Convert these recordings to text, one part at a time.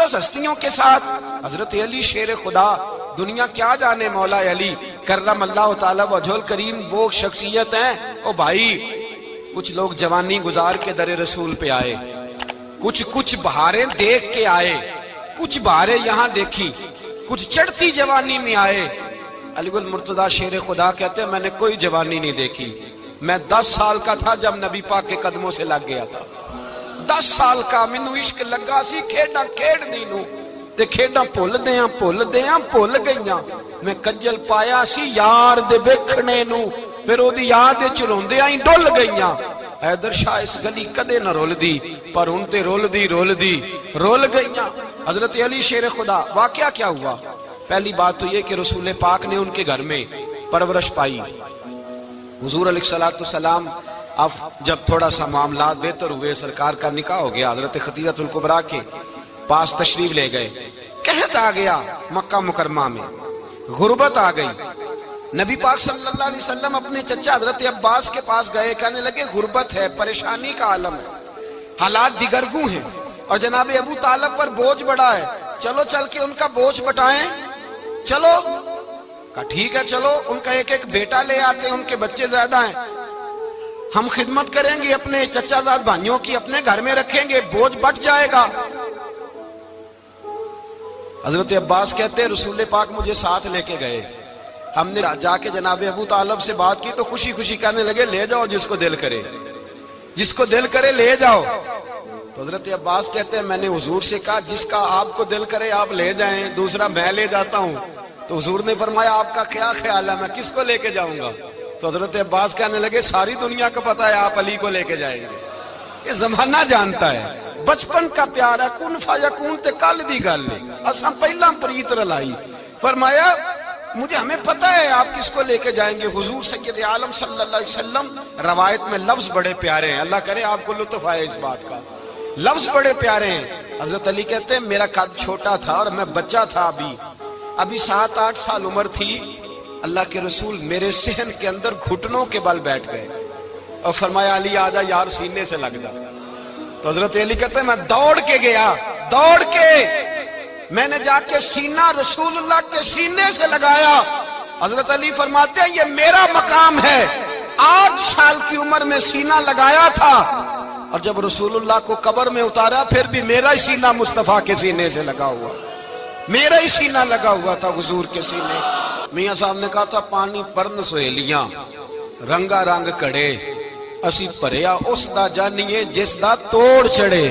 مقدس ہستیوں کے ساتھ حضرت علی شیر خدا، دنیا کیا جانے مولا علی کرم اللہ تعالی وجہ الکریم وہ شخصیت ہیں۔ او بھائی کچھ لوگ جوانی گزار کے در رسول پہ آئے، کچھ بہاریں دیکھ کے آئے، کچھ بہاریں یہاں دیکھی، کچھ چڑھتی جوانی میں آئے۔ علی گل مرتضیٰ شیر خدا کہتے ہیں میں نے کوئی جوانی نہیں دیکھی، میں 10 سال کا تھا جب نبی پاک کے قدموں سے لگ گیا تھا، 10 سال کا مینوں عشق لگا سی، کھیڈاں کھیڈنی نوں تے کھیڈاں بھول گئیاں، میں کجل پایا سی یار دے ویکھنے نوں، پھر او دی یاد وچ روندیاں ہی ڈل گئیاں۔ حیدر شاہ اس گلی کدے نہ رول دی، پر ہن تے رول گئیاں۔ حضرت علی شیر خدا، واقعہ کیا ہوا؟ پہلی بات تو یہ کہ رسول پاک نے ان کے گھر میں پرورش پائی۔ حضور علیہ السلام اب جب تھوڑا سا معاملات بہتر ہوئے، سرکار کا نکاح ہو گیا، حضرت خدیجہ الکبریٰ کے پاس تشریف لے گئے۔ قحط آ گیا مکہ مکرمہ میں، غربت آ گئی۔ نبی پاک صلی اللہ علیہ وسلم اپنے چچا حضرت عباس کے پاس گئے، کہنے لگے غربت ہے، پریشانی کا عالم ہے، حالات دیگرگوں ہیں، اور جناب ابو طالب پر بوجھ بڑا ہے، چلو چل کے ان کا بوجھ بٹائیں۔ چلو کہا ٹھیک ہے، چلو ان کا ایک بیٹا لے آتے ہیں، ان کے بچے زیادہ ہیں، ہم خدمت کریں گے اپنے چچا زاد بھائیوں کی، اپنے گھر میں رکھیں گے، بوجھ بٹ جائے گا۔ حضرت عباس کہتے ہیں رسول پاک مجھے ساتھ لے کے گئے، ہم نے جا کے جناب ابو طالب سے بات کی تو خوشی خوشی کہنے لگے لے جاؤ جس کو دل کرے لے جاؤ۔ تو حضرت عباس کہتے ہیں میں نے حضور سے کہا جس کا آپ کو دل کرے آپ لے جائیں، دوسرا میں لے جاتا ہوں۔ تو حضور نے فرمایا آپ کا کیا خیال ہے، میں کس کو لے کے جاؤں گا؟ تو حضرت عباس کہنے لگے ساری دنیا کو پتا ہے آپ علی کو لے کے جائیں گے، یہ زمانہ جانتا ہے، بچپن کا پیار ہے، کن فیکون تے کل دی گل ہے، اب ہم پہلا پریت رلائی۔ فرمایا ہمیں پتا ہے آپ کس کو لے کے جائیں گے، حضور سید عالم صلی اللہ علیہ وسلم۔ روایت میں لفظ بڑے پیارے ہیں، اللہ کرے آپ کو لطف آئے اس بات کا، لفظ بڑے پیارے ہیں۔ حضرت علی کہتے ہیں میرا قد چھوٹا تھا اور میں بچہ تھا، ابھی 7-8 سال عمر تھی، اللہ کے رسول میرے صحن کے اندر گھٹنوں کے بل بیٹھ گئے اور فرمایا علی آجا یار سینے سے لگ جا۔ تو حضرت علی کہتے ہیں میں دوڑ کے گیا، میں نے جا کے سینہ رسول اللہ کے سینے سے لگایا۔ حضرت علی فرماتے ہیں یہ میرا مقام ہے، 8 سال کی عمر میں سینہ لگایا تھا، اور جب رسول اللہ کو قبر میں اتارا پھر بھی میرا ہی سینہ مصطفیٰ کے سینے سے لگا ہوا، میرا ہی سینہ لگا ہوا تھا حضور کے سینے۔ میاں صاحب نے کہا تھا پانی پرن سہیلیاں رنگا رنگ کڑے، اسی پریا اس دا جانیے جس دا توڑ چڑے۔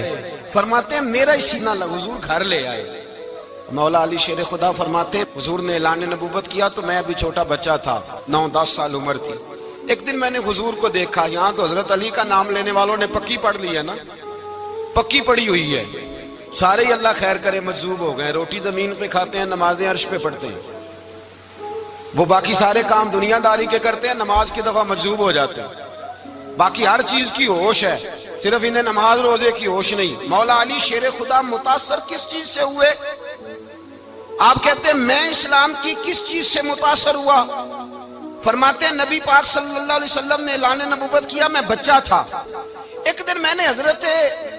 فرماتے ہیں میرا ہی سینہ لگا، حضور گھر لے آئے۔ مولا علی شیر خدا فرماتے ہیں حضور نے اعلان نبوت کیا تو میں ابھی چھوٹا بچہ تھا، 9-10 سال عمر تھی۔ ایک دن میں نے حضور کو دیکھا، یہاں تو حضرت علی کا نام لینے والوں نے پکی پڑھ لی ہے نا، پکی پڑھی ہوئی ہے، سارے ہی اللہ خیر کرے مجذوب ہو گئے، روٹی زمین پہ کھاتے ہیں، نمازیں عرش پہ پڑھتے ہیں، وہ باقی سارے کام دنیا داری کے کرتے ہیں، نماز کی دفعہ مجذوب ہو جاتے ہیں، باقی ہر چیز کی ہوش ہے، صرف انہیں نماز روزے کی ہوش نہیں۔ مولا علی شیر خدا متاثر کس چیز سے ہوئے؟ آپ کہتے ہیں میں اسلام کی کس چیز سے متاثر ہوا؟ فرماتے ہیں نبی پاک صلی اللہ علیہ وسلم نے اعلان نبوت کیا، میں بچہ تھا، ایک دن میں نے حضرت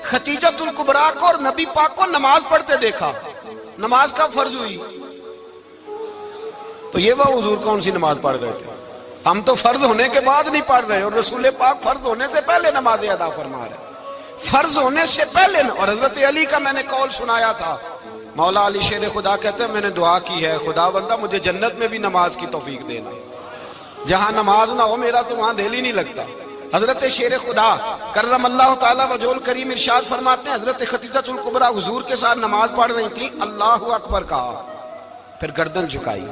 خدیجہ الکبریٰ کو اور نبی پاک کو نماز پڑھتے دیکھا، نماز کا فرض ہوئی تو یہ وہ حضور کون سی نماز پڑھ رہے تھے؟ ہم تو فرض ہونے کے بعد نہیں پڑھ رہے، اور رسول پاک فرض ہونے سے پہلے نماز ادا فرما رہے، فرض ہونے سے پہلے۔ اور حضرت علی کا میں نے قول سنایا تھا، مولا علی شیر خدا کہتے ہیں میں نے دعا کی ہے خدا بندہ مجھے جنت میں بھی نماز کی توفیق دینا، جہاں نماز نہ ہو میرا تو وہاں دل ہی نہیں لگتا۔ حضرت شیر خدا کرم اللہ تعالی وجہ الکریم ارشاد فرماتے ہیں حضرت خدیجہ الکبریٰ حضور کے ساتھ نماز پڑھ رہی تھی، اللہ اکبر کہا، پھر گردن جھکائی،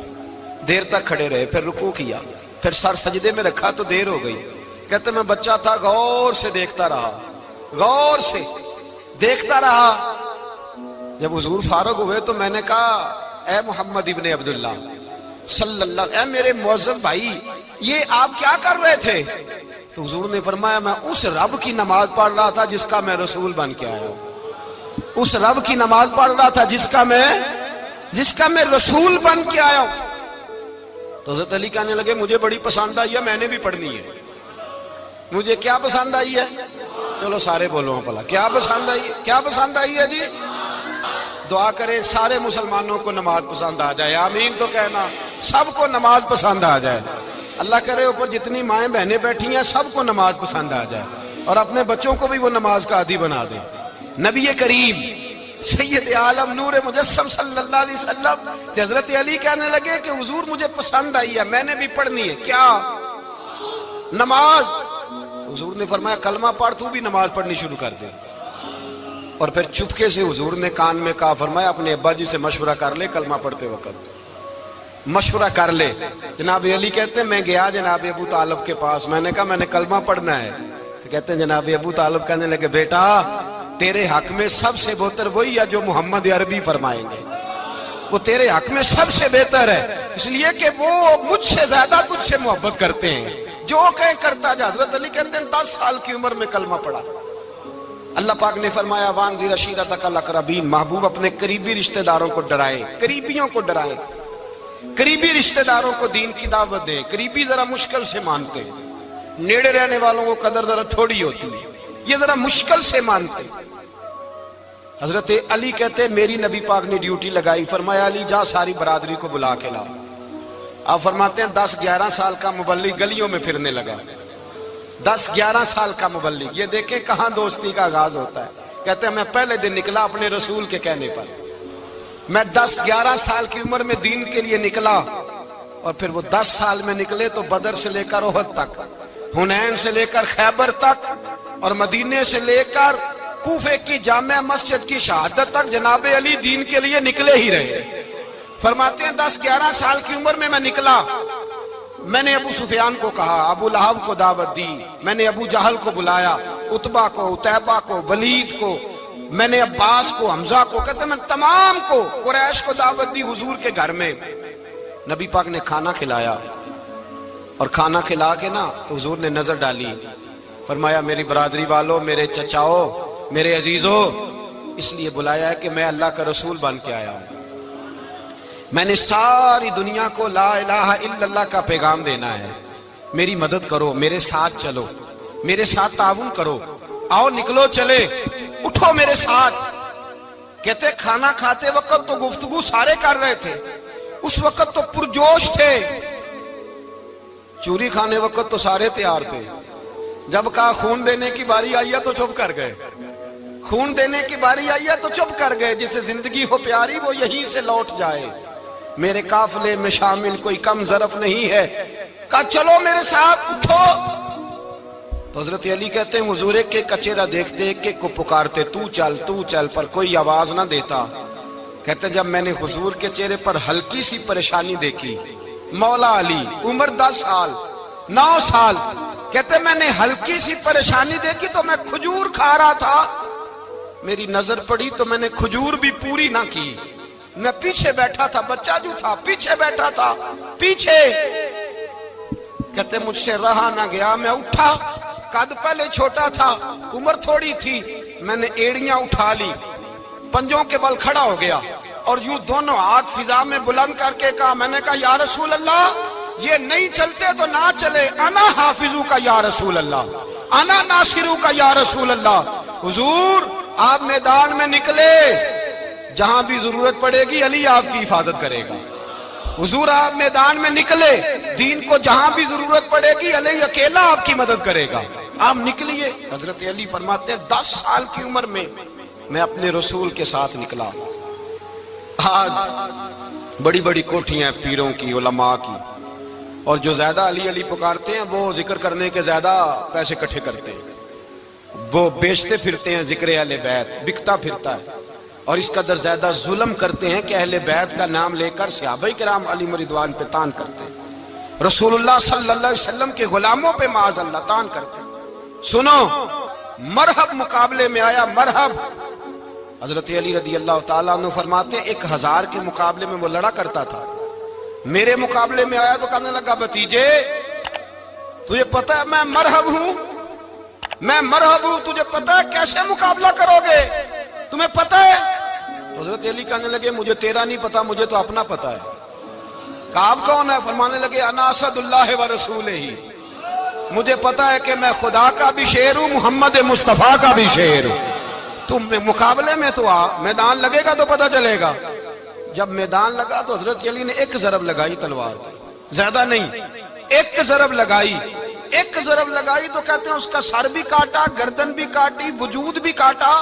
دیر تک کھڑے رہے، پھر رکوع کیا، پھر سر سجدے میں رکھا تو دیر ہو گئی۔ کہتے میں بچہ تھا، غور سے دیکھتا رہا، غور سے دیکھتا رہا۔ جب حضور فارغ ہوئے تو میں نے کہا اے محمد ابن عبداللہ صلی اللہ، اے میرے معزز بھائی یہ آپ کیا کر رہے تھے؟ تو حضور نے فرمایا میں اس رب کی نماز پڑھ رہا تھا جس کا میں رسول بن کے آیا ہوں، اس رب کی نماز پڑھ رہا تھا جس کا میں رسول بن کے آیا ہوں۔ تو حضرت علی کہنے لگے مجھے بڑی پسند آئی ہے، میں نے بھی پڑھنی ہے۔ مجھے کیا پسند آئی ہے؟ چلو سارے بولو پلا، کیا پسند آئی ہے؟ کیا پسند آئی ہے جی؟ دعا کریں سارے مسلمانوں کو نماز پسند آ جائے، آمین تو کہنا، سب کو نماز پسند آ جائے۔ اللہ کرے اوپر جتنی مائیں بہنیں بیٹھی ہیں سب کو نماز پسند آ جائے، اور اپنے بچوں کو بھی وہ نماز کا عادی بنا دیں۔ نبی کریم سید عالم نور مجسم صلی اللہ علیہ وسلم سے حضرت علی کہنے لگے کہ حضور مجھے پسند آئی ہے، میں نے بھی پڑھنی ہے، کیا؟ نماز۔ حضور نے فرمایا کلمہ پڑھ، تو بھی نماز پڑھنی شروع کر دے۔ اور پھر چپکے سے حضور نے کان میں کہا، فرمایا اپنے ابا جی سے مشورہ کر لے کلمہ پڑھتے وقت، مشورہ کر لے۔ جناب علی کہتے ہیں میں گیا جناب ابو طالب کے پاس، میں نے کہا میں نے کلمہ پڑھنا ہے، تو کہتے ہیں جناب ابو طالب کہنے لگے بیٹا تیرے حق میں سب سے بہتر وہی ہے جو محمد عربی فرمائیں گے، وہ تیرے حق میں سب سے بہتر ہے، اس لیے کہ وہ مجھ سے زیادہ تجھ سے محبت کرتے ہیں، جو کہیں کرتا جا۔ حضرت علی کہتے ہیں 10 سال کی عمر میں کلمہ پڑھا۔ اللہ پاک نے فرمایا وانذر عشیرتک الاقربین، محبوب اپنے قریبی رشتہ داروں کو ڈرائیں، قریبیوں کو ڈرائیں، قریبی رشتہ داروں کو دین کی دعوت دیں۔ قریبی ذرا مشکل سے مانتے، نیڑے رہنے والوں کو قدر ذرا تھوڑی ہوتی ہے، یہ ذرا مشکل سے مانتے۔ حضرت علی کہتے ہیں میری نبی پاک نے ڈیوٹی لگائی، فرمایا علی جا ساری برادری کو بلا کے لا۔ آپ فرماتے ہیں 10-11 سال کا مبلغ گلیوں میں پھرنے لگا، 10-11 سال کا مبلغ، یہ دیکھیں کہاں دوستی کا آغاز ہوتا ہے۔ کہتے ہیں میں پہلے دن نکلا اپنے رسول کے کہنے پر، میں 10-11 سال کی عمر میں دین کے لیے نکلا، اور پھر وہ 10 سال میں نکلے تو بدر سے لے کر احد تک، حنین سے لے کر خیبر تک، اور مدینے سے لے کر کوفے کی جامع مسجد کی شہادت تک جناب علی دین کے لیے نکلے ہی رہے۔ فرماتے ہیں 10-11 سال کی عمر میں نکلا، میں نے ابو سفیان کو کہا، ابو لہب کو دعوت دی، میں نے ابو جہل کو بلایا، عتبہ کو، عتیبہ کو، ولید کو، میں نے عباس کو، حمزہ کو، کہتے ہیں میں تمام کو، قریش کو دعوت دی حضور کے گھر میں۔ نبی پاک نے کھانا کھلایا، اور کھانا کھلا کے نا تو حضور نے نظر ڈالی، فرمایا میری برادری والوں، میرے چچاؤ، میرے عزیزو، اس لیے بلایا ہے کہ میں اللہ کا رسول بن کے آیا ہوں، میں نے ساری دنیا کو لا الہ الا اللہ کا پیغام دینا ہے، میری مدد کرو، میرے ساتھ چلو، میرے ساتھ تعاون کرو، آؤ نکلو چلے، اٹھو میرے ساتھ۔ کہتے کھانا کھاتے وقت تو گفتگو سارے کر رہے تھے، اس وقت تو پرجوش تھے، چوری کھانے وقت تو سارے تیار تھے، جب کہا خون دینے کی باری آئی ہے تو چپ کر گئے، خون دینے کی باری آئی ہے تو چپ کر گئے، جسے زندگی ہو پیاری وہ یہیں سے لوٹ جائے، میرے قافلے میں شامل کوئی کم ظرف نہیں ہے، کہا چلو میرے ساتھ اٹھو۔ تو حضرت علی کہتے ہیں حضور ایک ایک کا چہرہ دیکھتے، ایک ایک کو پکارتے، تو چل، پر کوئی آواز نہ دیتا۔ کہتے ہیں جب میں نے حضور کے چہرے پر ہلکی سی پریشانی دیکھی، مولا علی عمر 10 سال 9 سال، کہتے میں نے ہلکی سی پریشانی دیکھی تو میں کھجور کھا رہا تھا، میری نظر پڑی تو میں نے کھجور بھی پوری نہ کی، میں پیچھے بیٹھا تھا، بچہ جو تھا پیچھے بیٹھا تھا، پیچھے۔ کہتے مجھ سے رہا نہ گیا، میں اٹھا، قد پہلے چھوٹا تھا، عمر تھوڑی تھی، میں نے ایڑیاں اٹھا لی، پنجوں کے بل کھڑا ہو گیا، اور یوں دونوں ہاتھ فضا میں بلند کر کے کہا، میں نے کہا یا رسول اللہ یہ نہیں چلتے تو نہ چلے، انا حافظو کا یا رسول اللہ، انا ناصرو کا یا رسول اللہ۔ حضور آپ میدان میں نکلے، جہاں بھی ضرورت پڑے گی علی آپ کی حفاظت کرے گا۔ حضور آپ میدان میں نکلے، دین کو جہاں بھی ضرورت پڑے گی علی اکیلا آپ کی مدد کرے گا، آپ نکلیے۔ حضرت علی فرماتے ہیں 10 سال کی عمر میں اپنے رسول کے ساتھ نکلا۔ آج بڑی بڑی کوٹھیاں پیروں کی، علماء کی، اور جو زیادہ علی علی پکارتے ہیں وہ ذکر کرنے کے زیادہ پیسے اکٹھے کرتے ہیں، وہ بیچتے پھرتے ہیں، ذکر اہل بیت بکتا پھرتا ہے، اور اس قدر زیادہ ظلم کرتے ہیں کہ اہل بیت کا نام لے کر صحابہ کرام علی رضوان پہ تان کرتے ہیں، رسول اللہ صلی اللہ علیہ وسلم کے غلاموں پہ معاذ اللہ تان کرتے ہیں۔ سنو، مرحب مقابلے میں آیا، مرحب۔ حضرت علی رضی اللہ تعالیٰ عنہ فرماتے 1000 کے مقابلے میں وہ لڑا کرتا تھا، میرے مقابلے میں آیا تو کہنے لگا بھتیجے تجھے پتہ ہے میں مرحب ہوں، میں مرحب ہوں، تجھے پتہ ہے کیسے مقابلہ کرو گے، تمہیں پتہ ہے؟ حضرت علی کہنے لگے مجھے تیرا نہیں پتا، مجھے تو اپنا پتا ہے۔ کہا آپ کون ہے؟ فرمانے لگے انا اسد اللہ و رسولہ، مجھے پتا ہے کہ میں خدا کا بھی شیر ہوں، محمد مصطفیٰ کا بھی شیر ہوں۔ تم مقابلے میں تو آ، میدان لگے گا تو پتہ چلے گا۔ جب میدان لگا تو حضرت علی نے ایک ضرب لگائی تلوار کی، زیادہ نہیں، ایک ضرب لگائی، ایک ضرب لگائی تو کہتے ہیں اس کا سر بھی کاٹا، گردن بھی کاٹی، وجود بھی کاٹا،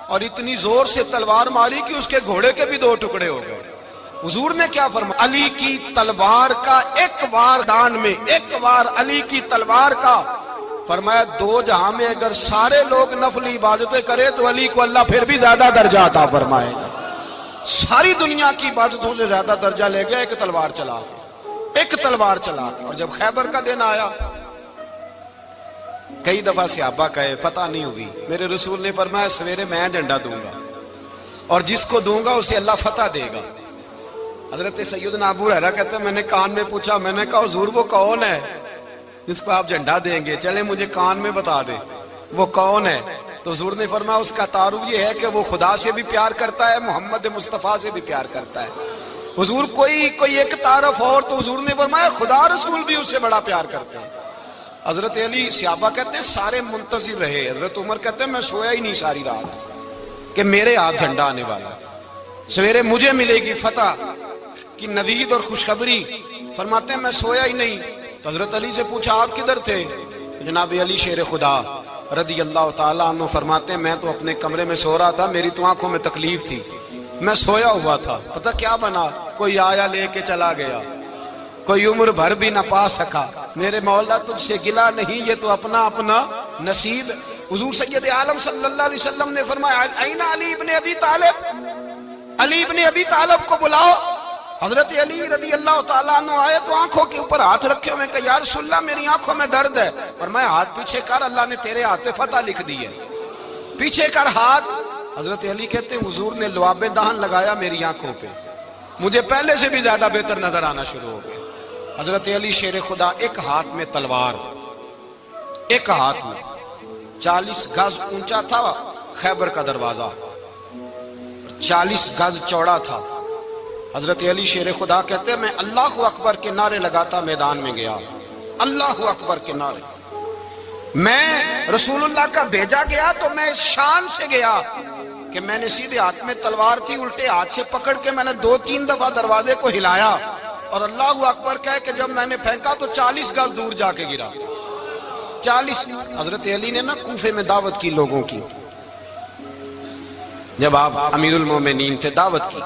اور اتنی زور سے تلوار ماری کہ اس کے گھوڑے کے بھی دو ٹکڑے ہو گئے۔ حضور نے کیا فرمایا؟ علی کی تلوار کا ایک وار دان میں، ایک وار علی کی تلوار کا، فرمایا دو جہاں میں اگر سارے لوگ نفل عبادتیں کرے تو علی کو اللہ پھر بھی زیادہ درجہ عطا فرمائے گا۔ ساری دنیا کی عبادتوں سے زیادہ درجہ لے گیا ایک تلوار چلا کے، ایک تلوار چلا کے۔ اور جب خیبر کا دن آیا، کئی دفعہ صحابہ کہے فتح نہیں ہوئی، میرے رسول نے فرمایا سویرے میں جھنڈا دوں گا اور جس کو دوں گا اسے اللہ فتح دے گا۔ حضرت سیدنا ابو ہریرہ کہتے ہیں میں نے کان میں پوچھا، میں نے کہا حضور وہ کون ہے جس کو آپ جھنڈا دیں گے؟ چلے مجھے کان میں بتا دیں وہ کون ہے۔ تو حضور نے فرمایا اس کا تعارف یہ ہے کہ وہ خدا سے بھی پیار کرتا ہے، محمد مصطفیٰ سے بھی پیار کرتا ہے۔ حضور کوئی ایک تعارف اور، تو حضور نے فرمایا خدا رسول بھی اس سے بڑا پیار کرتے ہیں۔ حضرت علی، صحابہ کہتے ہیں سارے منتظر رہے، حضرت عمر کہتے ہیں میں سویا ہی نہیں ساری رات کہ میرے ہاتھ جھنڈا آنے والا، سویرے مجھے ملے گی فتح کی نوید اور خوشخبری۔ فرماتے ہیں میں سویا ہی نہیں۔ تو حضرت علی سے پوچھا آپ کدھر تھے؟ جناب علی شیر خدا رضی اللہ تعالیٰ عنہ فرماتے ہیں میں تو اپنے کمرے میں سو رہا تھا، میری تو آنکھوں میں تکلیف تھی، میں سویا ہوا تھا، پتہ کیا بنا، کوئی آیا لے کے چلا گیا، کوئی عمر بھر بھی نہ پا سکا۔ میرے مولا تجھ سے گلا نہیں، یہ تو اپنا اپنا نصیب۔ حضور سید عالم صلی اللہ علیہ وسلم نے فرمایا این علی ابن ابی طالب، علی ابن ابی طالب کو بلاؤ۔ حضرت علی رضی اللہ تعالیٰ عنہ آئے تو آنکھوں کے اوپر ہاتھ رکھے ہوئے کہ یا رسول اللہ میری آنکھوں میں درد ہے۔ فرمایا ہاتھ پیچھے کر، اللہ نے تیرے ہاتھ پہ فتح لکھ دی ہے، پیچھے کر ہاتھ۔ حضرت علی کہتے ہیں حضور نے لعاب دہن لگایا میری آنکھوں پہ، مجھے پہلے سے بھی زیادہ بہتر نظر آنا شروع ہو گیا۔ حضرت علی شیر خدا ایک ہاتھ میں تلوار، ایک ہاتھ میں 40 گز اونچا تھا خیبر کا دروازہ، 40 گز چوڑا تھا۔ حضرت علی شیر خدا کہتے ہیں میں اللہ اکبر کے نعرے لگاتا میدان میں گیا، اللہ اکبر کے نعرے۔ میں رسول اللہ کا بھیجا گیا تو میں شان سے گیا کہ میں نے سیدھے ہاتھ میں تلوار تھی، الٹے ہاتھ سے پکڑ کے میں نے 2-3 دفعہ دروازے کو ہلایا اور اللہ اکبر کہہ کہ جب میں نے پھینکا تو 40 گز دور جا کے گرا، 40۔ حضرت علی نے نا کوفے میں دعوت کی لوگوں کی، جب آپ امیر المومنین تھے دعوت کی،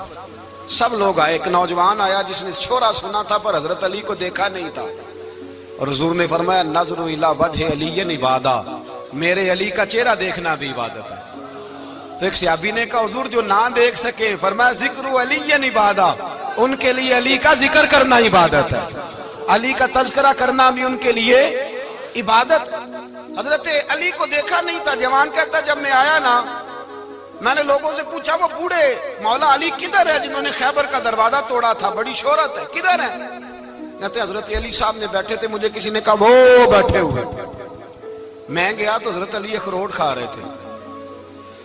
سب لوگ آئے، ایک نوجوان آیا جس نے چھوڑا سنا تھا پر حضرت علی کو دیکھا نہیں تھا، اور حضور نے فرمایا نظر الی وجہ علی عبادہ، میرے علی کا چہرہ دیکھنا بھی عبادت ہے۔ تو ایک صحابی نے کہا حضور جو نہ دیکھ سکے، فرمایا ذکر علی عبادہ، ان کے لیے علی کا ذکر کرنا عبادت ہے، علی کا تذکرہ کرنا بھی ان کے لیے عبادت۔ حضرت علی کو دیکھا نہیں تھا، جوان کہتا جب میں آیا نا میں نے لوگوں سے پوچھا وہ بوڑھے مولا علی کدھر ہے جنہوں نے خیبر کا دروازہ توڑا تھا، بڑی شہرت ہے، کدھر ہے؟ کہتے حضرت علی صاحب نے بیٹھے تھے، مجھے کسی نے کہا وہ بیٹھے ہوئے۔ میں گیا تو حضرت علی اخروٹ کھا رہے تھے،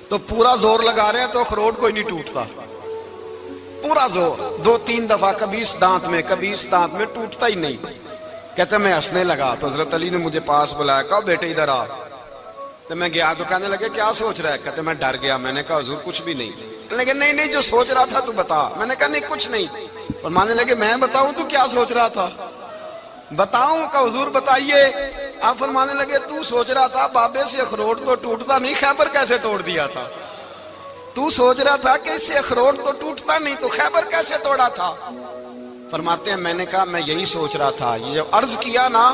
تو پورا زور لگا رہے ہیں تو اخروٹ کوئی نہیں ٹوٹتا، پورا زور 2-3 دفعہ، کبھی اس دانت میں کبھی اس دانت میں، ٹوٹتا ہی نہیں۔ کہتے میں ہنسنے لگا تو حضرت علی نے مجھے پاس بلایا، کہا بیٹے ادھر آ۔ تو میں گیا تو کہنے لگے کیا سوچ رہا ہے؟ کہتے میں ڈر گیا، میں نے کہا حضور کچھ بھی نہیں۔ کہنے لگے نہیں جو سوچ رہا تھا تو بتا۔ میں نے کہا نہیں کچھ نہیں۔ فرمانے لگے میں بتاؤں تو کیا سوچ رہا تھا؟ بتاؤں؟ کہ حضور بتائیے۔ آپ فرمانے لگے تو سوچ رہا تھا بابے سے اخروٹ تو ٹوٹتا نہیں، خیبر کیسے توڑ دیا تھا؟ تو سوچ رہا تھا کہ اس سے اخروٹ تو ٹوٹتا نہیں تو خیبر کیسے توڑا تھا؟ فرماتے ہیں میں نے کہا میں یہی سوچ رہا تھا۔ یہ جب عرض کیا نا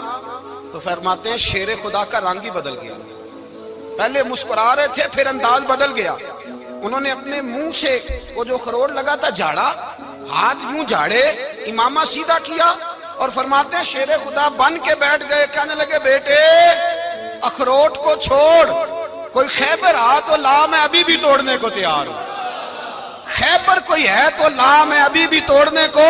تو فرماتے ہیں شیر خدا کا رنگ ہی بدل گیا، پہلے مسکرا رہے تھے پھر انداز بدل گیا۔ انہوں نے اپنے منہ سے وہ جو خروٹ لگا تھا جھاڑا، ہاتھ یوں جھاڑے، امامہ سیدھا کیا اور فرماتے ہیں شیر خدا بن کے بیٹھ گئے، کہنے لگے بیٹے اخروٹ کو چھوڑ، کوئی خیبر آ تو لا، میں ابھی بھی توڑنے کو تیار ہوں، خیبر کوئی ہے تو لا، میں ابھی بھی توڑنے کو۔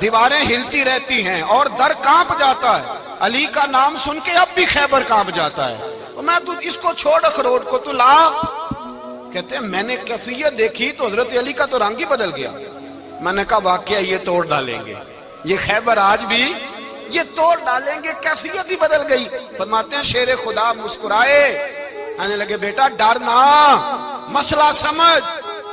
دیواریں ہلتی رہتی ہیں اور در کانپ جاتا ہے، علی کا نام سن کے اب بھی خیبر کانپ جاتا ہے، میں تو اس کو چھوڑ اخروٹ کو تو لا۔ کہتے ہیں میں نے کیفیت دیکھی تو حضرت علی کا تو رنگ ہی بدل گیا۔ میں نے کہا واقعہ یہ توڑ ڈالیں گے، یہ خیبر آج بھی یہ توڑ ڈالیں گے، کیفیت ہی بدل گئی۔ فرماتے ہیں شیر خدا مسکرائے، کہنے لگے بیٹا ڈر نہ، مسئلہ سمجھ۔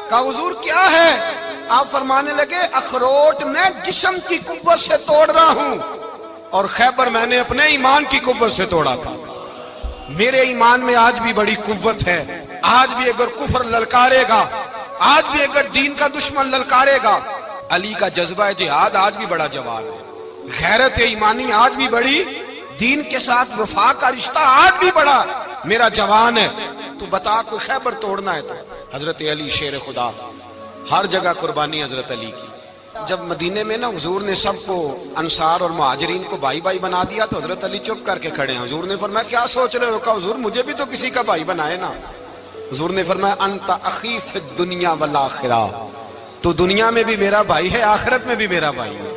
کہا حضور کیا ہے؟ آپ فرمانے لگے اخروٹ میں جسم کی قوت سے توڑ رہا ہوں اور خیبر میں نے اپنے ایمان کی قوت سے توڑا تھا۔ میرے ایمان میں آج بھی بڑی قوت ہے، آج بھی اگر کفر للکارے گا، آج بھی اگر دین کا دشمن للکارے گا، علی کا جذبہ جہاد آج بھی بڑا جوان ہے، غیرت ایمانی آج بھی بڑی، دین کے ساتھ وفا کا رشتہ آج بھی بڑا میرا جوان ہے۔ تو بتا کوئی خیبر توڑنا ہے تو حضرت علی شیر خدا، ہر جگہ قربانی حضرت علی کی۔ جب مدینے میں نا حضور نے سب کو انصار اور مہاجرین کو بھائی بھائی بنا دیا تو حضرت علی چپ کر کے کھڑے ہیں۔ حضور نے فرمایا کیا سوچ رہے ہو؟ کہا حضور مجھے بھی تو کسی کا بھائی بنائے نا۔ حضور نے فرمایا انت اخی فی الدنیا والآخرہ، تو دنیا میں بھی میرا بھائی ہے، آخرت میں بھی میرا بھائی ہے۔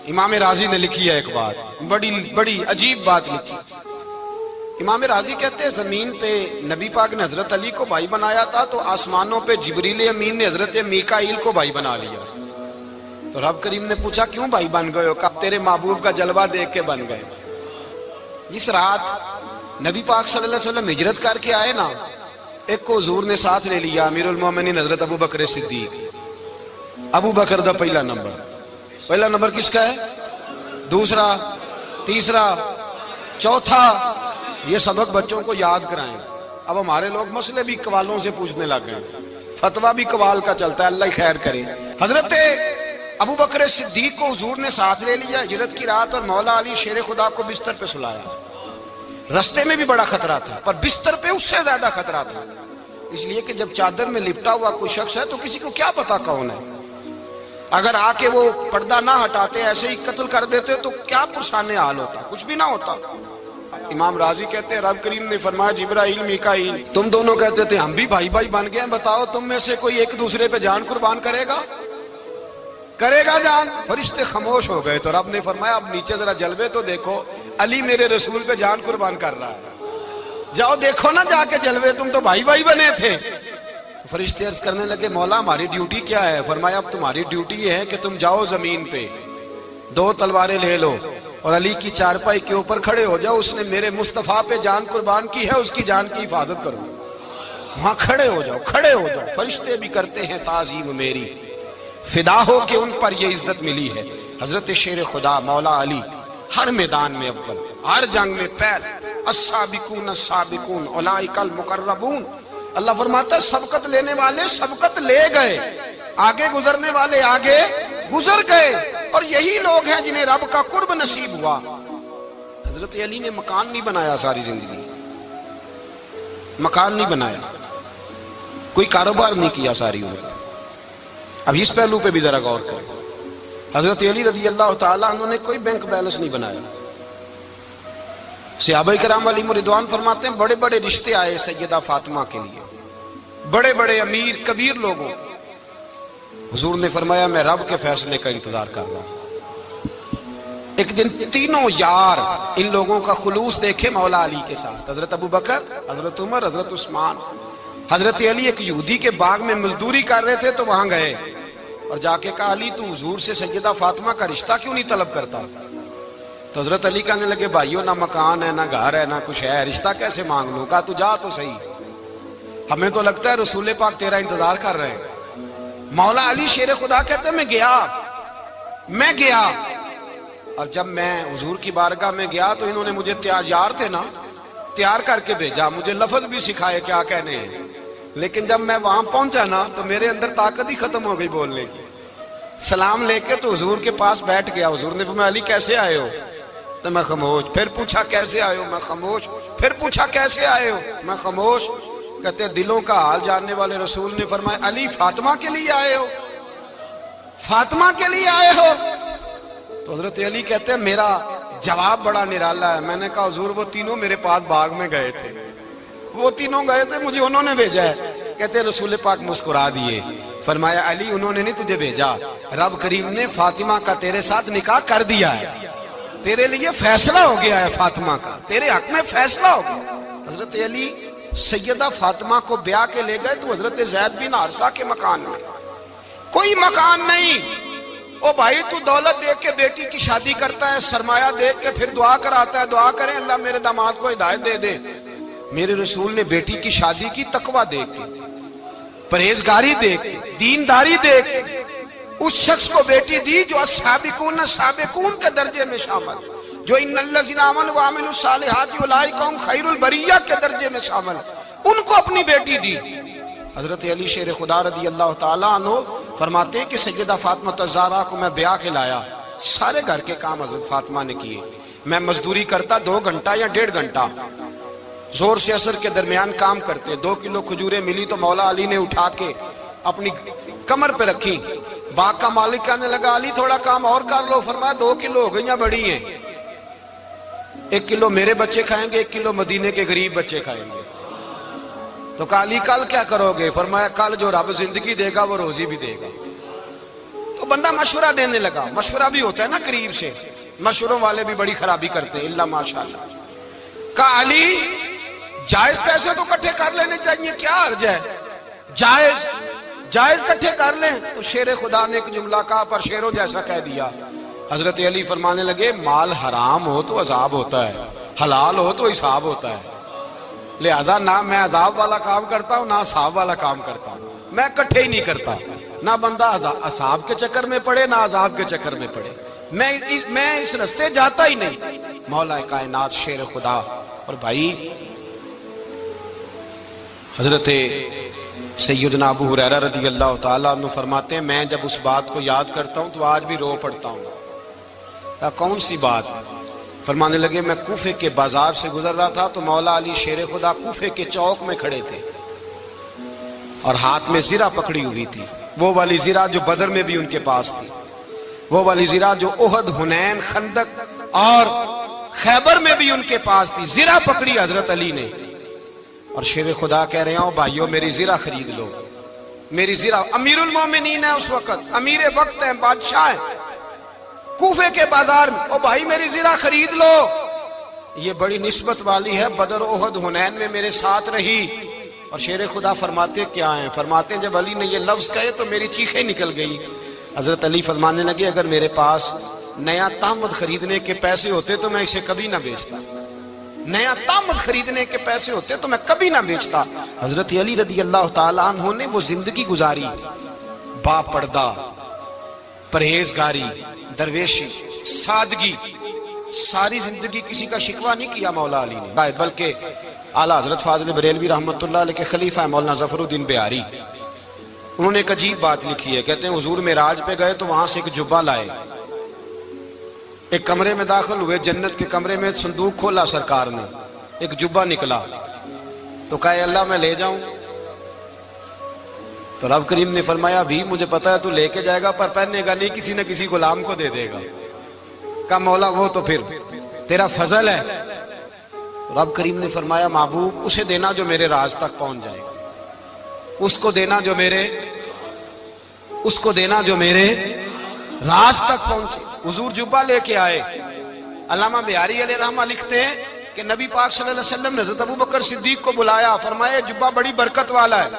امام راضی نے لکھی ہے ایک بات، بڑی عجیب بات لکھی۔ امام راضی کہتے ہیں زمین پہ نبی پاک نے حضرت علی کو بھائی بنایا تھا تو آسمانوں پہ جبریل امین نے حضرت میکائیل کو بھائی بنا لیا۔ تو رب کریم نے پوچھا کیوں بھائی بن گئے ہو؟ کہا تیرے محبوب کا جلوہ دیکھ کے بن گئے۔ جس رات نبی پاک صلی اللہ علیہ وسلم ہجرت کر کے آئے نا، ایک کو حضور نے ساتھ لے لیا، امیر المومنین حضرت ابو بکر صدیق۔ ابو بکر دا پہلا نمبر کس کا ہے؟ دوسرا، تیسرا، چوتھا، یہ سبق بچوں کو یاد کرائیں۔ اب ہمارے لوگ مسئلے بھی قوالوں سے پوچھنے لگ گئے، فتویٰ بھی قوال کا چلتا ہے، اللہ خیر کرے۔ حضرت ابو بکر صدیق کو حضور نے ساتھ لے لیا ہجرت کی رات، اور مولا علی شیر خدا کو بستر پہ سلایا۔ رستے میں بھی بڑا خطرہ تھا پر بستر پہ اس سے زیادہ خطرہ تھا، اس لیے کہ جب چادر میں لپٹا ہوا کوئی شخص ہے تو کسی کو کیا پتا کون ہے، اگر آ کے وہ پردہ نہ ہٹاتے ایسے ہی قتل کر دیتے تو کیا پرسانے حال ہوتا، کچھ بھی نہ ہوتا۔ امام راضی کہتے ہیں رب کریم نے فرمایا جبرائیل میکائیل تم دونوں کہتے تھے ہم بھی بھائی بھائی بن گئے ہیں، بتاؤ تم میں سے کوئی ایک دوسرے پہ جان قربان کرے گا جان؟ فرشتے خاموش ہو گئے تو رب نے فرمایا اب نیچے ذرا جلوے تو دیکھو، علی میرے رسول پہ جان قربان کر رہا ہے، جاؤ دیکھو نا جا کے جلوے، تم تو بھائی بھائی بنے تھے۔ فرشتے عرض کرنے لگے مولا ہماری ڈیوٹی کیا ہے؟ فرمایا اب تمہاری ڈیوٹی یہ ہے کہ تم جاؤ زمین پہ 2 تلواریں لے لو اور علی کی چارپائی کے اوپر کھڑے ہو جاؤ، اس نے میرے مصطفیٰ پہ جان قربان کی ہے، اس کی جان کی حفاظت کرو۔ وہاں کھڑے ہو جاؤ۔ فرشتے بھی کرتے ہیں تعظیم میری، فدا ہو کہ ان پر یہ عزت ملی ہے۔ حضرت شیر خدا مولا علی ہر میدان میں اول، ہر جنگ میں پہل، السابقون السابقون اولئک المقربون۔ اللہ فرماتا ہے سبقت لینے والے سبقت لے گئے، آگے گزرنے والے آگے گزر گئے، اور یہی لوگ ہیں جنہیں رب کا قرب نصیب ہوا۔ حضرت علی نے مکان نہیں بنایا، ساری زندگی مکان نہیں بنایا، کوئی کاروبار نہیں کیا ساری عمر۔ اب اس پہلو پہ بھی ذرا غور کریں، حضرت علی رضی اللہ تعالیٰ عنہ نے کوئی بینک بیلنس نہیں بنایا۔ صحابہ کرام علیہم رضوان فرماتے ہیں بڑے بڑے رشتے آئے سیدہ فاطمہ کے لیے، بڑے بڑے امیر کبیر لوگوں، حضور نے فرمایا میں رب کے فیصلے کا انتظار کر رہا ہوں۔ ایک دن تینوں یار ان لوگوں کا خلوص دیکھے مولا علی کے ساتھ، حضرت ابو بکر، حضرت عمر، حضرت عثمان، حضرت علی ایک یہودی کے باغ میں مزدوری کر رہے تھے تو وہاں گئے اور جا کے کہا علی تو حضور سے سیدہ فاطمہ کا رشتہ کیوں نہیں طلب کرتا؟ تو حضرت علی کہنے لگے بھائیو نہ مکان ہے نہ گھر ہے نہ کچھ ہے، رشتہ کیسے مانگ لوں؟ کہا تو جا تو صحیح، ہمیں تو لگتا ہے رسول پاک تیرا انتظار کر رہے ہیں۔ مولا علی شیر خدا کہتے ہیں میں گیا اور جب میں حضور کی بارگاہ میں گیا تو انہوں نے مجھے یار تھے نا تیار کر کے بھیجا، مجھے لفظ بھی سکھائے کیا کہنے ہیں، لیکن جب میں وہاں پہنچا نا تو میرے اندر طاقت ہی ختم ہو گئی بولنے کی۔ سلام لے کے تو حضور کے پاس بیٹھ گیا، حضور نے فرمایا علی کیسے آئے ہو؟ تو میں خاموش، پھر پوچھا کیسے آئے ہو؟ میں خاموش، پھر پوچھا کیسے آئے ہو؟ میں خاموش۔ کہتے ہیں دلوں کا حال جاننے والے رسول نے فرمایا علی فاطمہ کے لیے آئے ہو؟ فاطمہ کے لیے آئے ہو؟ تو حضرت علی کہتے ہیں میرا جواب بڑا نرالا ہے۔ میں نے کہا حضور وہ تینوں میرے پاس باغ میں گئے تھے، وہ تینوں گئے تھے، مجھے انہوں نے بھیجا ہے۔ کہتے ہیں رسول پاک مسکرا دیے، فرمایا علی انہوں نے نہیں تجھے بھیجا، رب کریم نے فاطمہ کا تیرے ساتھ نکاح کر دیا ہے، تیرے لیے فیصلہ ہو گیا ہے، فاطمہ کا تیرے حق میں فیصلہ ہو گیا۔ حضرت علی سیدہ فاطمہ کو بیاہ کے لے گئے تو حضرت زید بن حارثہ کے مکان میں کوئی مکان نہیں۔ او بھائی تو دولت دیکھ کے بیٹی کی شادی کرتا ہے، سرمایہ دیکھ کے پھر دعا کراتا ہے، دعا کریں اللہ میرے داماد کو ہدایت دے دے۔ میرے رسول نے بیٹی کی شادی کی تقوی دیکھ کے، پرہیزگاری دیکھ کے، دینداری دیکھ کے اس شخص کو بیٹی دی جو السابقون السابقون کے درجے میں شامل، جو ان الذین آمنوا وعملوا الصالحات اولئک هم خیر البریہ کے درجے میں شامل، ان کو اپنی بیٹی دی۔ حضرت علی شیر خدا رضی اللہ تعالیٰ عنہ فرماتے ہیں کہ سیدہ فاطمہ الزہرا کو میں بیاہ کے لایا، سارے گھر کے کام حضرت فاطمہ نے کیے، میں مزدوری کرتا 2 گھنٹہ یا 1.5 گھنٹہ، زور سے عصر کے درمیان کام کرتے، 2 کلو کھجوریں ملی تو مولا علی نے اٹھا کے اپنی کمر پہ رکھی، باغ کا مالک کہنے لگا علی تھوڑا کام اور کر لو، فرمایا 2 کلو ہو گئیں بڑی ہیں، 1 کلو میرے بچے کھائیں گے، 1 کلو مدینے کے غریب بچے کھائیں گے۔ تو کہا علی کل کیا کرو گے؟ فرمایا کل جو رب زندگی دے گا وہ روزی بھی دے گا۔ تو بندہ مشورہ دینے لگا، مشورہ بھی ہوتا ہے نا قریب سے، مشوروں والے بھی بڑی خرابی کرتے ہیں اللہ ماشاءاللہ۔ کہا علی جائز پیسے تو کٹھے کر لینے چاہیے، کیا حرج ہے، جائز کٹھے کر لیں۔ تو شیر خدا نے ایک جملہ کہا پر شیروں جیسا کہہ دیا۔ حضرت علی فرمانے لگے مال حرام ہو تو عذاب ہوتا ہے، حلال ہو تو حساب ہوتا ہے، لہذا نہ میں عذاب والا کام کرتا ہوں نہ حساب والا کام کرتا ہوں، میں کٹھے ہی نہیں کرتا، نہ بندہ حساب کے چکر میں پڑے نہ عذاب کے چکر میں پڑے، میں اس رستے جاتا ہی نہیں۔ مولا کائنات شیر خدا۔ اور بھائی حضرت سیدنا ابو ہریرہ رضی اللہ تعالیٰ عنہ فرماتے ہیں میں جب اس بات کو یاد کرتا ہوں تو آج بھی رو پڑتا ہوں۔ کون سی بات؟ فرمانے لگے میں کوفے کے بازار سے گزر رہا تھا تو مولا علی شیر خدا کوفے کے چوک میں کھڑے تھے اور ہاتھ میں زرہ پکڑی ہوئی تھی، وہ والی زرہ جو بدر میں بھی ان کے پاس تھی، وہ والی زرہ جو احد، حنین، خندق اور خیبر میں بھی ان کے پاس تھی، زرہ پکڑی حضرت علی نے اور شیر خدا کہہ رہے ہوں بھائیو میری زرہ خرید لو، میری زرہ۔ امیر المومنین ہے اس وقت، امیر وقت ہیں، بادشاہ ہیں، کوفے کے بازار میں، او بھائی میری زرہ خرید لو، یہ بڑی نسبت والی ہے، بدر، احد، حنین میں میرے ساتھ رہی۔ اور شیر خدا فرماتے کیا ہیں؟ فرماتے ہیں جب علی نے یہ لفظ کہے تو میری چیخیں نکل گئی۔ حضرت علی فرمانے لگے اگر میرے پاس نیا تامد خریدنے کے پیسے ہوتے تو میں اسے کبھی نہ بیچتا، نیا تامد خریدنے کے پیسے ہوتے تو میں کبھی نہ بیچتا۔ حضرت علی رضی اللہ تعالیٰ عنہ نے وہ زندگی گزاری، با پردہ، پرہیزگاری، درویشی، سادگی، ساری زندگی کسی کا شکوہ نہیں کیا مولا علی نے، بلکہ اعلیٰ حضرت فاضل بریلوی رحمۃ اللہ علیہ کے خلیفہ مولانا ظفر الدین بہاری، انہوں نے ایک عجیب بات لکھی ہے، کہتے ہیں حضور معراج پہ گئے تو وہاں سے ایک جبہ لائے، ایک کمرے میں داخل ہوئے، جنت کے کمرے میں صندوق کھولا سرکار نے، ایک جبہ نکلا تو کہا اے اللہ میں لے جاؤں؟ تو رب کریم نے فرمایا بھی مجھے پتا ہے تو لے کے جائے گا پر پہننے گا نہیں، کسی نہ کسی غلام کو دے دے گا۔ کہا مولا وہ تو پھر تیرا فضل ہے۔ رب کریم نے فرمایا محبوب اسے دینا جو میرے راز تک پہنچ جائے گا، اس کو دینا جو میرے راز تک پہنچے۔ حضور جبہ لے کے آئے۔ علامہ بہاری علیہ رحمہ لکھتے ہیں کہ نبی پاک صلی اللہ علیہ وسلم نے حضرت ابوبکر صدیق کو بلایا، فرمایا جبہ بڑی برکت والا ہے،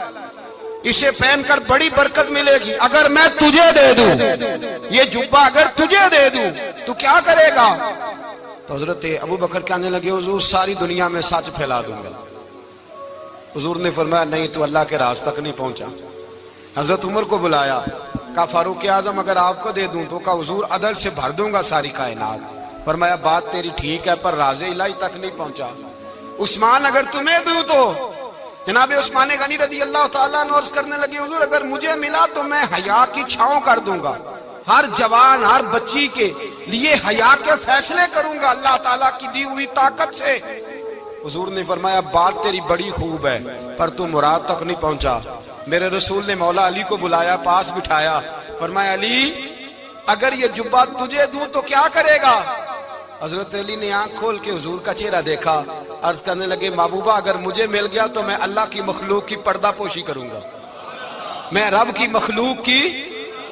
اسے پہن کر بڑی برکت ملے گی، اگر میں تجھے دے دوں یہ جبہ، اگر تجھے دے دوں تو کیا کرے گا؟ تو حضرت ابوبکر کہنے لگے حضور ساری دنیا میں سچ پھیلا دوں گا۔ حضور نے فرمایا نہیں تو اللہ کے راز تک نہیں پہنچا۔ حضرت عمر کو بلایا، کہا فاروق اعظم اگر آپ کو دے دوں تو کہا حضور عدل سے بھر دوں گا ساری کائنات۔ فرمایا بات تیری ٹھیک ہے پر راز الہی تک نہیں پہنچا۔ عثمان اگر تمہیں دوں تو جناب عثمان غنی رضی اللہ تعالیٰ عنہ عرض کرنے لگے حضور اگر مجھے ملا تو میں حیا کی چھاؤں کر دوں گا، ہر جوان ہر بچی کے لیے حیا کے فیصلے کروں گا اللہ تعالیٰ کی دی ہوئی طاقت سے۔ حضور نے فرمایا بات تیری بڑی خوب ہے پر تو مراد تک نہیں پہنچا۔ میرے رسول نے مولا علی کو بلایا، پاس بٹھایا، فرمایا علی اگر یہ جبہ تجھے دوں تو کیا کرے گا؟ حضرت علی نے آنکھ کھول کے حضور کا چہرہ دیکھا، عرض کرنے لگے محبوبہ اگر مجھے مل گیا تو میں اللہ کی مخلوق کی پردہ پوشی کروں گا، میں رب کی مخلوق کی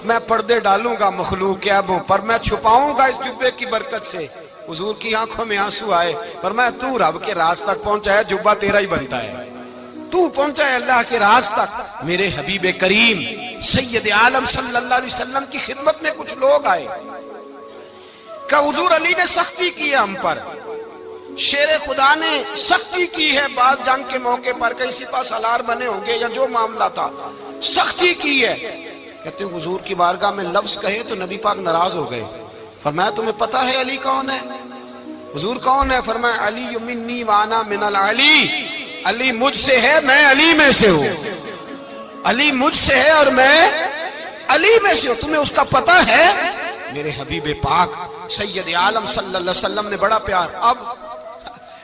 میں پردے ڈالوں گا مخلوق کے عیبوں پر، میں چھپاؤں گا اس جبے کی برکت سے۔ حضور کی آنکھوں میں آنسو آئے، فرمایا تو رب کے راز تک پہنچا ہے، جبہ تیرا ہی بنتا ہے، تو پہنچا ہے اللہ کے راز تک۔ میرے حبیب کریم سید عالم صلی اللہ علیہ وسلم کی خدمت میں کچھ لوگ آئے کہ حضور علی نے سختی کی ہے ہم پر، شیر خدا نے سختی کی ہے بعض جنگ کے موقع پر، کہیں سپہ سالار بنے ہوں گے یا جو معاملہ تھا، سختی کی ہے. کہتے ہیں حضور کی بارگاہ میں لفظ کہے تو نبی پاک ناراض ہو گئے. فرمایا تمہیں پتہ ہے علی کون ہے؟ حضور کون ہے؟ فرمایا علی منی وانا من العلی، علی مجھ سے ہے میں علی میں سے ہوں. علی مجھ سے ہے اور میں علی میں سے ہوں. تمہیں اس کا پتہ ہے؟ میرے حبیب پاک سید عالم صلی اللہ علیہ وسلم نے بڑا پیار. اب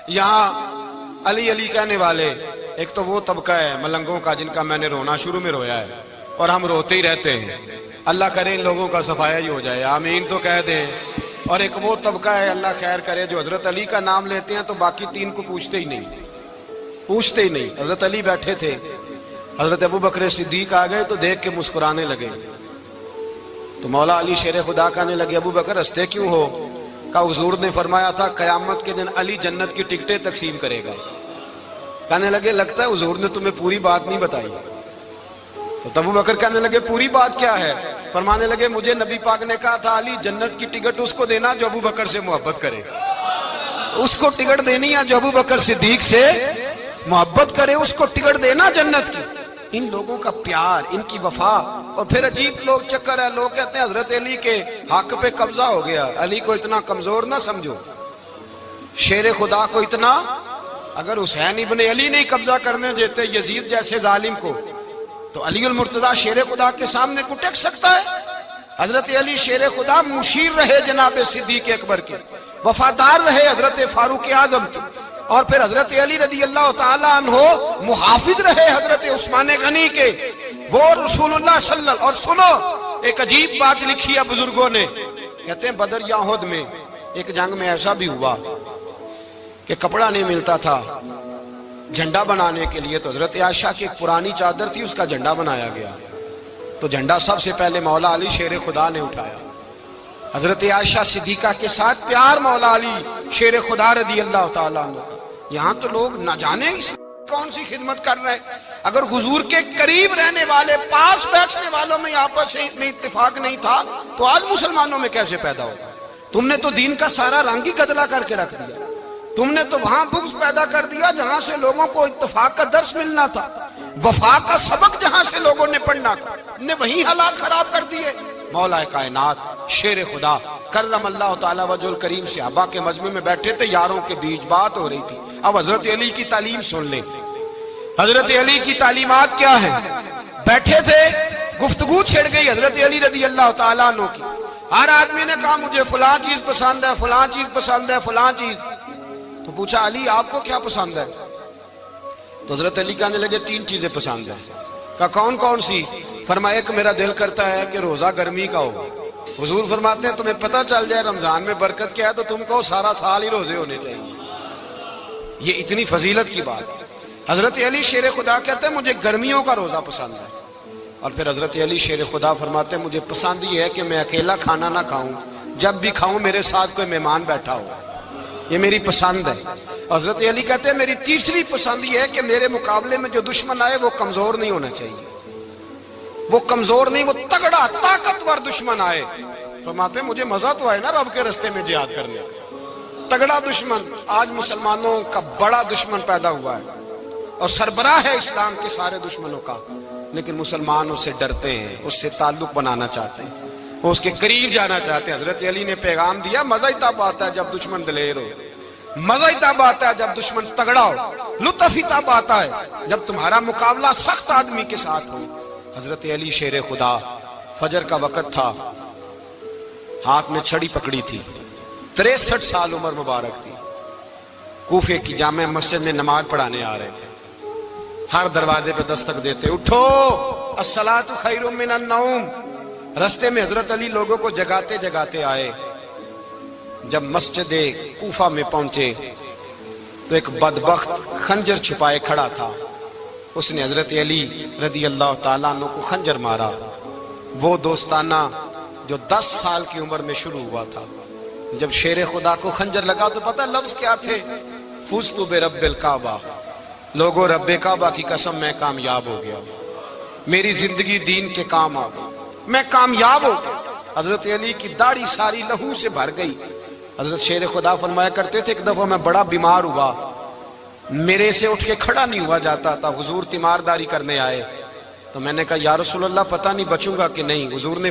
یہاں علی علی کہنے والے ایک تو وہ طبقہ ہے ملنگوں کا جن کا میں نے رونا شروع میں رویا ہے اور ہم روتے ہی رہتے ہیں. اللہ کرے ان لوگوں کا صفایا ہی ہو جائے، آمین تو کہہ دیں. اور ایک وہ طبقہ ہے اللہ خیر کرے جو حضرت علی کا نام لیتے ہیں تو باقی تین کو پوچھتے ہی نہیں. حضرت علی بیٹھے تھے، حضرت ابو بکر صدیق آ گئے تو دیکھ کے مسکرانے لگے. تو مولا علی شیر خدا کہنے لگے ابو بکر ہنستے کیوں ہو؟ کہا حضور نے فرمایا تھا قیامت کے دن علی جنت کی ٹکٹیں تقسیم کرے گا. کہنے لگے لگتا ہے حضور نے تمہیں پوری بات نہیں بتائی. تو ابو بکر کہنے لگے پوری بات کیا ہے؟ فرمانے لگے مجھے نبی پاک نے کہا تھا علی جنت کی ٹکٹ اس کو دینا جو ابو بکر سے محبت کرے. اس کو ٹکٹ دینی ہے جو ابو بکر صدیق سے محبت کرے، اس کو ٹکٹ دینا جنت کی. ان لوگوں کا پیار، ان کی وفا. اور پھر عجیب لوگ چکر ہے، لوگ کہتے ہیں حضرت علی کے حق پہ قبضہ ہو گیا. علی کو اتنا کمزور نہ سمجھو، شیر خدا کو اتنا. اگر حسین ابن علی نہیں قبضہ کرنے دیتے یزید جیسے ظالم کو تو علی المرتضیٰ شیر خدا کے سامنے کو ٹک سکتا ہے؟ حضرت علی شیر خدا مشیر رہے جناب صدیق اکبر کے، وفادار رہے حضرت فاروق اعظم کے، اور پھر حضرت علی رضی اللہ تعالیٰ عنہ محافظ رہے حضرت عثمان غنی کے. وہ رسول اللہ صلی اللہ. اور سنو ایک عجیب بات لکھی ہے بزرگوں نے، کہتے ہیں بدر یا احد میں ایک جنگ میں ایسا بھی ہوا کہ کپڑا نہیں ملتا تھا جھنڈا بنانے کے لیے، تو حضرت عائشہ کی ایک پرانی چادر تھی اس کا جھنڈا بنایا گیا. تو جھنڈا سب سے پہلے مولا علی شیر خدا نے اٹھایا. حضرت عائشہ صدیقہ کے ساتھ پیار مولا علی شیر خدا رضی اللہ تعالیٰ عنہ کا. یہاں تو لوگ نہ جانے کون سی خدمت کر رہے ہیں. اگر حضور کے قریب رہنے والے پاس بیٹھنے والوں میں آپس میں اتفاق نہیں تھا تو آج مسلمانوں میں کیسے پیدا ہوگا؟ تم نے تو دین کا سارا رنگ ہی گدلا کر کے رکھ دیا. تم نے تو وہاں بغض پیدا کر دیا جہاں سے لوگوں کو اتفاق کا درس ملنا تھا، وفا کا سبق جہاں سے لوگوں نے پڑھنا تھا، نے وہی حالات خراب کر دیے. مولا کائنات شیر خدا کرم اللہ تعالیٰ وجہ الکریم صحابہ کے مجمع میں بیٹھے تھے، یاروں کے بیچ بات ہو رہی تھی. اب حضرت علی کی تعلیم سن لیں. حضرت علی کی تعلیمات کیا ہیں؟ بیٹھے تھے، گفتگو چھڑ گئی حضرت علی رضی اللہ تعالیٰ عنہ کی. ہر آدمی نے کہا مجھے فلاں چیز پسند ہے، فلاں چیز پسند ہے، فلاں چیز. تو پوچھا علی آپ کو کیا پسند ہے؟ تو حضرت علی کہنے لگے تین چیزیں پسند ہیں. کہا کون کون سی؟ فرمایا ایک میرا دل کرتا ہے کہ روزہ گرمی کا ہو. حضور فرماتے ہیں تمہیں پتہ چل جائے رمضان میں برکت کیا ہے تو تم کو سارا سال ہی روزے ہونے چاہیے. یہ اتنی فضیلت کی بات. حضرت علی شیر خدا کہتے ہیں مجھے گرمیوں کا روزہ پسند ہے. اور پھر حضرت علی شیر خدا فرماتے ہیں مجھے پسند یہ ہے کہ میں اکیلا کھانا نہ کھاؤں، جب بھی کھاؤں میرے ساتھ کوئی مہمان بیٹھا ہو، یہ میری پسند ہے. حضرت علی کہتے ہیں میری تیسری پسند یہ ہے کہ میرے مقابلے میں جو دشمن آئے وہ کمزور نہیں ہونا چاہیے، وہ کمزور نہیں، وہ تگڑا طاقتور دشمن آئے. فرماتے ہیں مجھے مزہ تو آئے نا رب کے رستے میں جہاد کرنے کا. تگڑا دشمن، آج مسلمانوں کا بڑا دشمن پیدا ہوا ہے اور سربراہ ہے اسلام کے سارے دشمنوں کا، لیکن مسلمان اس سے ڈرتے ہیں، اس سے تعلق بنانا چاہتے ہیں، وہ اس کے قریب جانا چاہتے ہیں. حضرت علی نے پیغام دیا مزہ ہی تب آتا ہے جب دشمن دلیر ہو، مزہ ہی تب آتا ہے جب دشمن تگڑا ہو، لطف ہی تب آتا ہے جب تمہارا مقابلہ سخت آدمی کے ساتھ ہو. حضرت علی شیر خدا، فجر کا وقت تھا، ہاتھ میں چھڑی پکڑی تھی، 63 سال عمر مبارک تھی. کوفے کی جامع مسجد میں نماز پڑھانے آ رہے تھے. ہر دروازے پہ دستک دیتے اٹھو الصلاۃ خیر من النوم. رستے میں حضرت علی لوگوں کو جگاتے جگاتے آئے. جب مسجد کوفہ میں پہنچے تو ایک بدبخت خنجر چھپائے کھڑا تھا. اس نے حضرت علی رضی اللہ تعالیٰ عنہ کو خنجر مارا. وہ دوستانہ جو 10 سال کی عمر میں شروع ہوا تھا. جب شیر خدا کو خنجر لگا تو پتہ لفظ کیا تھے؟ فزت برب الکعبہ. لوگوں رب کعبہ کی قسم میں کامیاب ہو گیا، میری زندگی دین کے کام آ گئی، میں کامیاب ہو گیا. حضرت علی کی داڑھی ساری لہو سے بھر گئی. حضرت شیر خدا فرمایا کرتے تھے ایک دفعہ میں بڑا بیمار ہوا، میرے سے اٹھ کے کھڑا نہیں ہوا جاتا تھا. حضور تیمارداری کرنے آئے. تو میں نے کہا یا رسول اللہ پتہ نہیں بچوں گا کہ نہیں. حضور نے